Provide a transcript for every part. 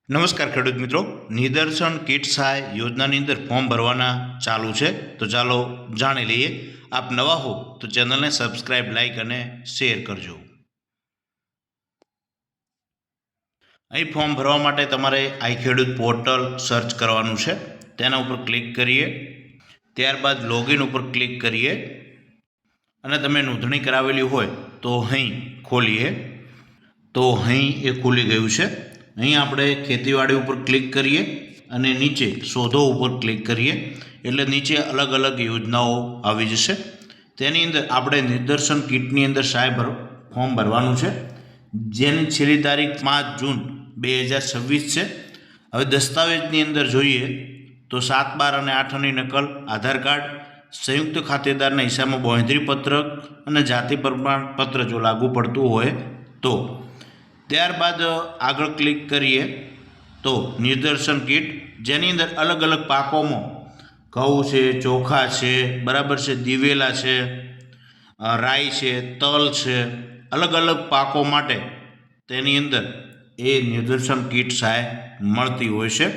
નમસ્કાર ખેડૂત મિત્રો, નિદર્શન કીટ સહાય યોજનાની અંદર ફોર્મ ભરવાના ચાલુ છે. તો ચાલો જાણી લઈએ. આપ નવા હો તો ચેનલને સબસ્ક્રાઇબ, લાઇક અને શેર કરજો. અહીં ફોર્મ ભરવા માટે તમારે આઈ ખેડૂત પોર્ટલ સર્ચ કરવાનું છે. તેના ઉપર ક્લિક કરીએ, ત્યારબાદ લોગિન ઉપર ક્લિક કરીએ અને તમે નોંધણી કરાવેલી હોય તો અહીં ખોલીએ. તો અહીં એ ખુલી ગયું છે. અહીં આપણે ખેતીવાડી ઉપર ક્લિક કરીએ અને નીચે શોધો ઉપર ક્લિક કરીએ એટલે નીચે અલગ અલગ યોજનાઓ આવી જશે. તેની અંદર આપણે નિદર્શન કીટની અંદર સહાય ફોર્મ ભરવાનું છે, જેની છેલ્લી તારીખ 5 જૂન 2026 છે. હવે દસ્તાવેજની અંદર જોઈએ તો 7, 12 અને 8ની નકલ, આધાર કાર્ડ, સંયુક્ત ખાતેદારના હિસ્સામાં બાંહેધરી પત્રક અને જાતિ પ્રમાણપત્ર જો લાગુ પડતું હોય તો. ત્યારબાદ આગળ ક્લિક કરીએ તો નિદર્શન કીટ, જેની અંદર અલગ અલગ પાકોમાં ઘઉં છે, ચોખા છે, બરાબર છે, દિવેલા છે, રાઈ છે, તલ છે, અલગ અલગ પાકો માટે તેની અંદર એ નિદર્શન કીટ સહાય મળતી હોય છે.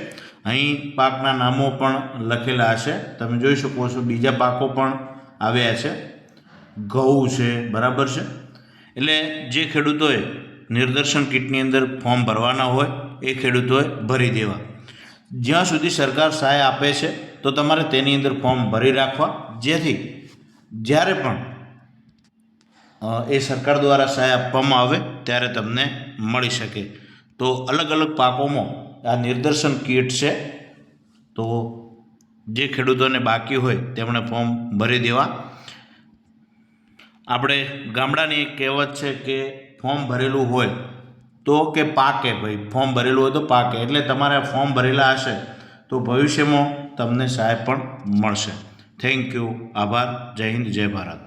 અહીં પાકના નામો પણ લખેલા હશે, તમે જોઈ શકો છો. બીજા પાકો પણ આવ્યા છે, ઘઉં છે, બરાબર છે. એટલે જે ખેડૂતોએ નિદર્શન કીટની અંદર ફોર્મ ભરવાના હોય એ ખેડૂતોએ ભરી દેવા. જ્યાં સુધી સરકાર સહાય આપે છે તો તમારે તેની અંદર ફોર્મ ભરી રાખવા, જેથી જ્યારે પણ એ સરકાર દ્વારા સહાય આપવામાં આવે ત્યારે તમને મળી શકે. તો અલગ અલગ પાકોમાં આ નિદર્શન કીટ છે. તો જે ખેડૂતોને બાકી હોય તેમણે ફોર્મ ભરી દેવા. આપણે ગામડાની એક કહેવત છે કે ફોર્મ ભરેલું હોય તો કે પાકે. ભાઈ, ફોર્મ ભરેલું હોય તો પાકે. એટલે તમારે ફોર્મ ભરેલા હશે તો ભવિષ્યમાં તમને સહાય પણ મળશે. Thank you. આભાર. જય હિન્દ, જય ભારત.